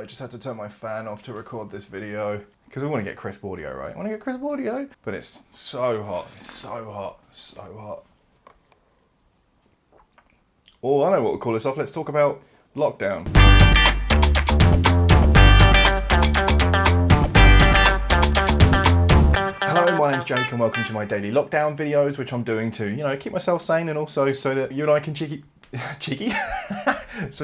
I just had to turn my fan off to record this video because I want to get crisp audio, right? I want to get crisp audio, but it's so hot, so hot, so hot. Oh, I know what we'll call this off. Let's talk about lockdown. Hello, my name's Jake and welcome to my daily lockdown videos, which I'm doing to, keep myself sane and also so that you and I can so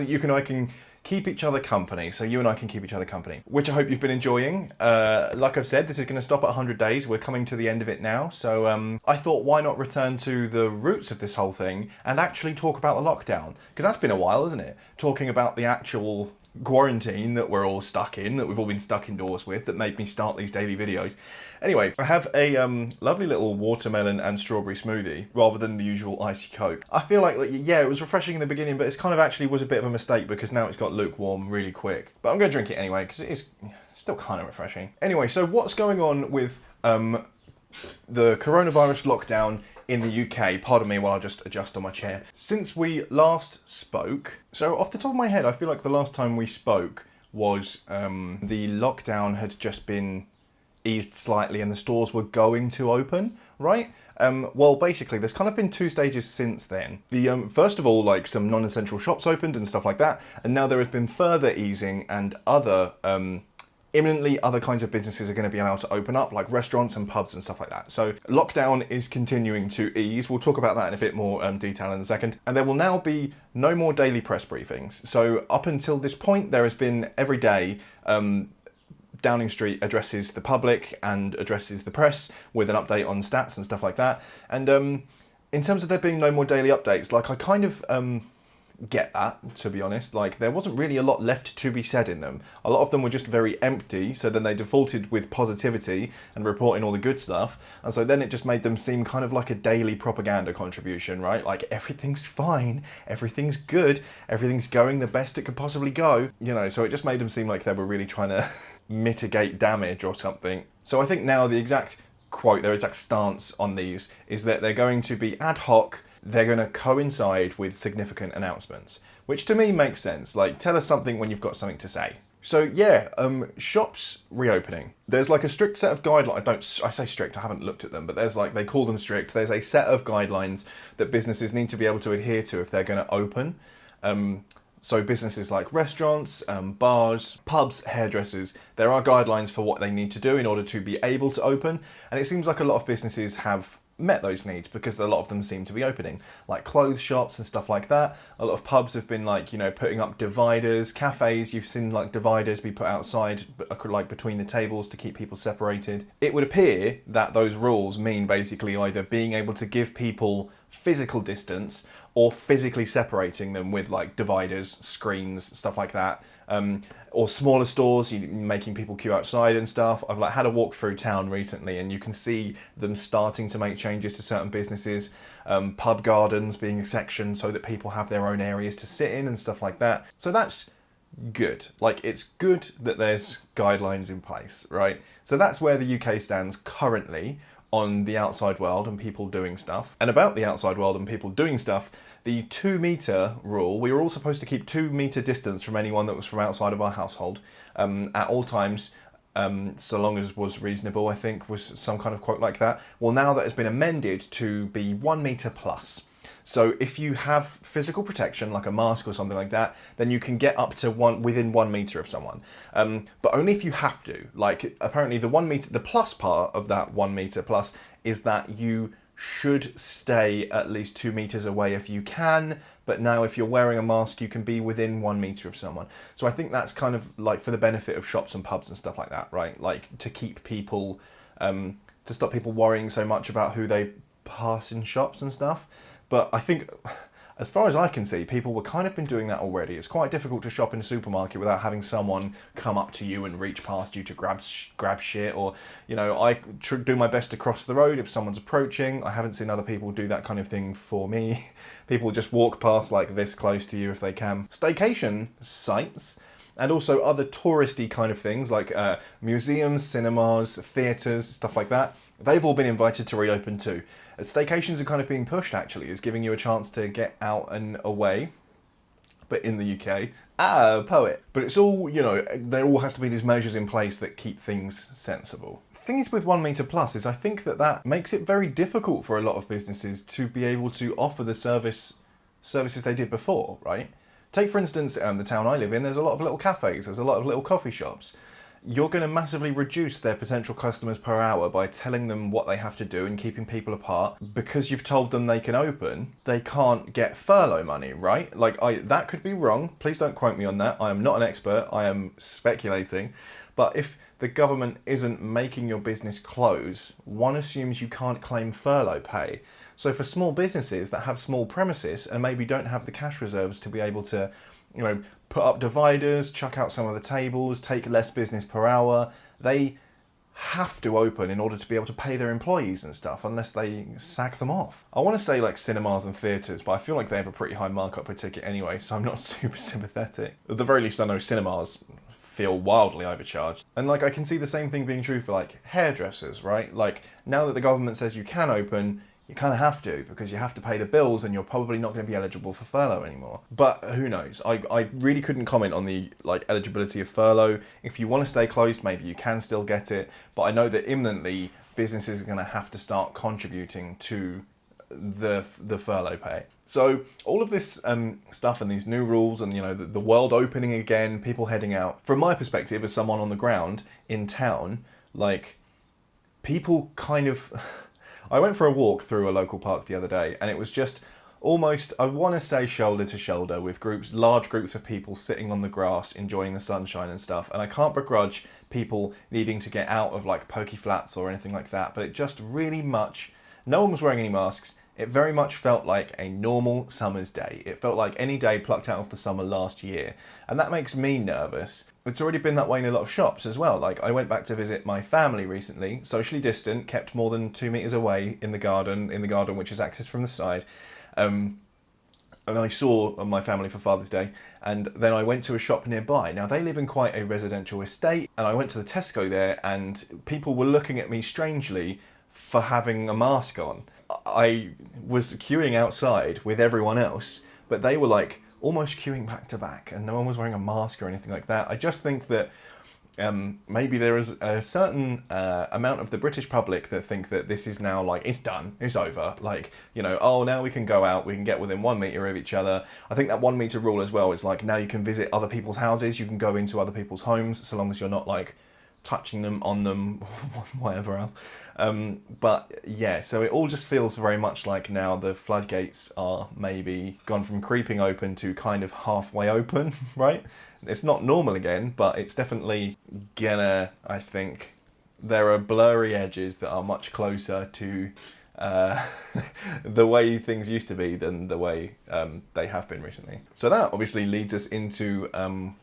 that I can keep each other company. So you and I can keep each other company, which I hope you've been enjoying. Like I've said, this is going to stop at 100 days. We're coming to the end of it now. So I thought, why not return to the roots of this whole thing and actually talk about the lockdown? Because that's been a while, isn't it? Talking about the actual quarantine that we're all stuck in, that we've all been stuck indoors with, that made me start these daily videos. Anyway, I have a lovely little watermelon and strawberry smoothie rather than the usual icy Coke. I feel like, yeah, it was refreshing in the beginning, but it's kind of actually was a bit of a mistake because now it's got lukewarm really quick. But I'm going to drink it anyway because it is still kind of refreshing. Anyway, so what's going on with the coronavirus lockdown in the UK? Pardon me while I just adjust on my chair. Since we last spoke, so off the top of my head, I feel like the last time we spoke was the lockdown had just been eased slightly and the stores were going to open, right? Well, basically, there's kind of been two stages since then. The first of all, like some non-essential shops opened and stuff like that, and now there has been further easing and other imminently other kinds of businesses are going to be allowed to open up, like restaurants and pubs and stuff like that. So lockdown is continuing to ease. We'll talk about that in a bit more detail in a second. And there will now be no more daily press briefings. So up until this point, there has been every day Downing Street addresses the public and addresses the press with an update on stats and stuff like that. And in terms of there being no more daily updates, like I kind of get that, to be honest. Like there wasn't really a lot left to be said in them. A lot of them were just very empty, so then they defaulted with positivity and reporting all the good stuff, and so then it just made them seem kind of like a daily propaganda contribution, right? Like everything's fine, everything's good, everything's going the best it could possibly go, so it just made them seem like they were really trying to mitigate damage or something. So I think now the exact quote, their exact stance on these is that they're going to be ad hoc. They're going to coincide with significant announcements, which to me makes sense. Like, tell us something when you've got something to say. So yeah, shops reopening. There's like a strict set of guidelines. I say strict, I haven't looked at them, but there's like, they call them strict. There's a set of guidelines that businesses need to be able to adhere to if they're going to open. So businesses like restaurants, bars, pubs, hairdressers, there are guidelines for what they need to do in order to be able to open. And it seems like a lot of businesses have met those needs because a lot of them seem to be opening, like clothes shops and stuff like that. A lot of pubs have been like, putting up dividers. Cafes, you've seen like dividers be put outside, like between the tables to keep people separated. It would appear that those rules mean basically either being able to give people physical distance or physically separating them with like dividers, screens, stuff like that. Or smaller stores, making people queue outside and stuff. I've had a walk through town recently and you can see them starting to make changes to certain businesses. Pub gardens being sectioned so that people have their own areas to sit in and stuff like that. So that's good. Like, it's good that there's guidelines in place, right? So that's where the UK stands currently on the outside world and people doing stuff. And about the outside world and people doing stuff, the 2 metre rule, we were all supposed to keep 2 metre distance from anyone that was from outside of our household at all times, so long as was reasonable, I think, was some kind of quote like that. Well, now that has been amended to be 1 metre plus. So if you have physical protection, like a mask or something like that, then you can get up to within 1 metre of someone. But only if you have to. Like, apparently the 1 metre, the plus part of that 1 metre plus is that you should stay at least 2 metres away if you can, but now if you're wearing a mask, you can be within 1 metre of someone. So I think that's kind of like for the benefit of shops and pubs and stuff like that, right? Like to keep people, to stop people worrying so much about who they pass in shops and stuff. But I think, as far as I can see, people were kind of been doing that already. It's quite difficult to shop in a supermarket without having someone come up to you and reach past you to grab shit. Or, I do my best to cross the road if someone's approaching. I haven't seen other people do that kind of thing for me. People just walk past like this close to you if they can. Staycation sites and also other touristy kind of things like museums, cinemas, theatres, stuff like that. They've all been invited to reopen too. Staycations are kind of being pushed, actually, is giving you a chance to get out and away. but in the UK. Ah, poet. But it's all, you know, there all has to be these measures in place that keep things sensible. The thing is with 1 metre plus is I think that makes it very difficult for a lot of businesses to be able to offer the services they did before, right? Take, for instance, the town I live in, there's a lot of little cafes, there's a lot of little coffee shops. You're going to massively reduce their potential customers per hour by telling them what they have to do and keeping people apart. Because you've told them they can open, they can't get furlough money, right? Like, that could be wrong. Please don't quote me on that. I am not an expert. I am speculating. But if the government isn't making your business close, one assumes you can't claim furlough pay. So for small businesses that have small premises and maybe don't have the cash reserves to be able to, you know, put up dividers, chuck out some of the tables, take less business per hour, they have to open in order to be able to pay their employees and stuff, unless they sack them off. I want to say like cinemas and theatres, but I feel like they have a pretty high markup per ticket anyway, so I'm not super sympathetic. At the very least, I know cinemas feel wildly overcharged. And like, I can see the same thing being true for like hairdressers, right? Like, now that the government says you can open, you kind of have to, because you have to pay the bills and you're probably not going to be eligible for furlough anymore. But who knows? I really couldn't comment on the like eligibility of furlough. If you want to stay closed, maybe you can still get it. But I know that imminently businesses are going to have to start contributing to the furlough pay. So all of this stuff and these new rules and, you know, the world opening again, people heading out. From my perspective as someone on the ground in town, like, people kind of... I went for a walk through a local park the other day, and it was just almost, I want to say, shoulder to shoulder with large groups of people sitting on the grass enjoying the sunshine and stuff. And I can't begrudge people needing to get out of like pokey flats or anything like that, but it just really much, no one was wearing any masks. It very much felt like a normal summer's day. It felt like any day plucked out of the summer last year. And that makes me nervous. It's already been that way in a lot of shops as well. Like, I went back to visit my family recently, socially distant, kept more than 2 meters away in the garden which is accessed from the side. And I saw my family for Father's Day, and then I went to a shop nearby. Now, they live in quite a residential estate, and I went to the Tesco there, and people were looking at me strangely for having a mask on. I was queuing outside with everyone else, but they were like almost queuing back to back, and no one was wearing a mask or anything like that. I just think that maybe there is a certain amount of the British public that think that this is now like, it's done, it's over. Like, you know, oh, now we can go out, we can get within 1 metre of each other. I think that 1 metre rule as well is like, now you can visit other people's houses, you can go into other people's homes, so long as you're not like touching them, on them, whatever else. But yeah, so it all just feels very much like now the floodgates are maybe gone from creeping open to kind of halfway open, right? It's not normal again, but it's definitely gonna, I think, there are blurry edges that are much closer to the way things used to be than the way they have been recently. So that obviously leads us into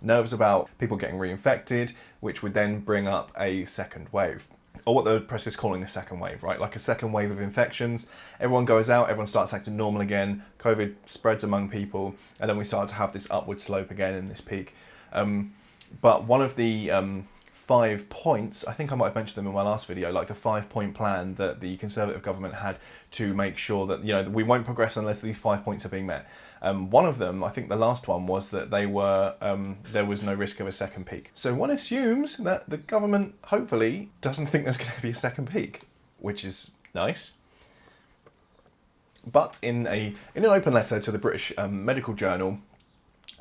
nerves about people getting reinfected, which would then bring up a second wave, or what the press is calling a second wave, right? Like a second wave of infections. Everyone goes out, everyone starts acting normal again, COVID spreads among people, and then we start to have this upward slope again in this peak. But one of the 5 points, I think I might have mentioned them in my last video, like the 5-point plan that the Conservative government had to make sure that, you know, we won't progress unless these 5 points are being met. One of them, I think the last one, was that they were there was no risk of a second peak. So one assumes that the government hopefully doesn't think there's going to be a second peak, which is nice. But in an open letter to the British Medical Journal,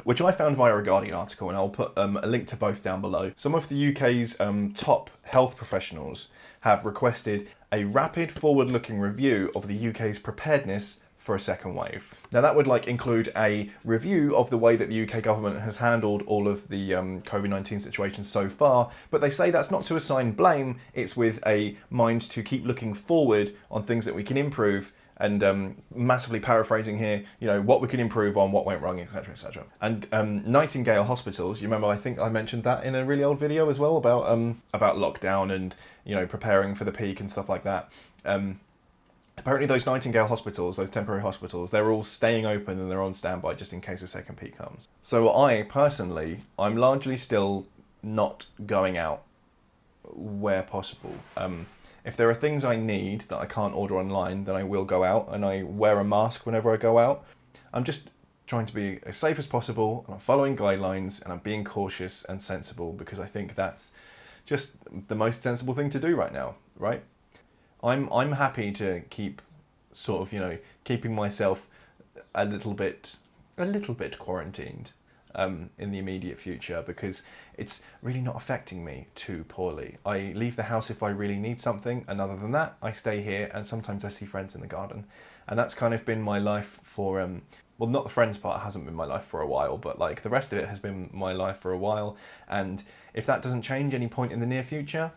which I found via a Guardian article, and I'll put a link to both down below. Some of the UK's top health professionals have requested a rapid forward-looking review of the UK's preparedness for a second wave. Now that would include a review of the way that the UK government has handled all of the COVID-19 situation so far, but they say that's not to assign blame, it's with a mind to keep looking forward on things that we can improve, and massively paraphrasing here, you know, what we can improve on, what went wrong, etc, etc. And Nightingale hospitals, you remember, I think I mentioned that in a really old video as well about lockdown and, you know, preparing for the peak and stuff like that. Apparently those Nightingale hospitals, those temporary hospitals, they're all staying open and they're on standby just in case a second peak comes. So I personally, I'm largely still not going out where possible. If there are things I need that I can't order online, then I will go out and I wear a mask whenever I go out. I'm just trying to be as safe as possible, and I'm following guidelines, and I'm being cautious and sensible, because I think that's just the most sensible thing to do right now, right? I'm happy to keep sort of, keeping myself a little bit quarantined in the immediate future, because it's really not affecting me too poorly. I leave the house if I really need something, and other than that, I stay here, and sometimes I see friends in the garden. And that's kind of been my life for, well, not the friends part hasn't been my life for a while, but like the rest of it has been my life for a while. And if that doesn't change any point in the near future,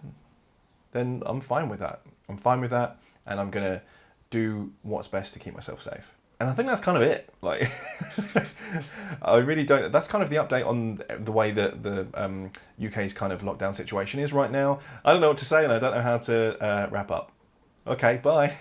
then I'm fine with that. I'm fine with that, and I'm gonna do what's best to keep myself safe. And I think that's kind of it. Like, I really don't. That's kind of the update on the way that the UK's kind of lockdown situation is right now. I don't know what to say, and I don't know how to wrap up. Okay, bye.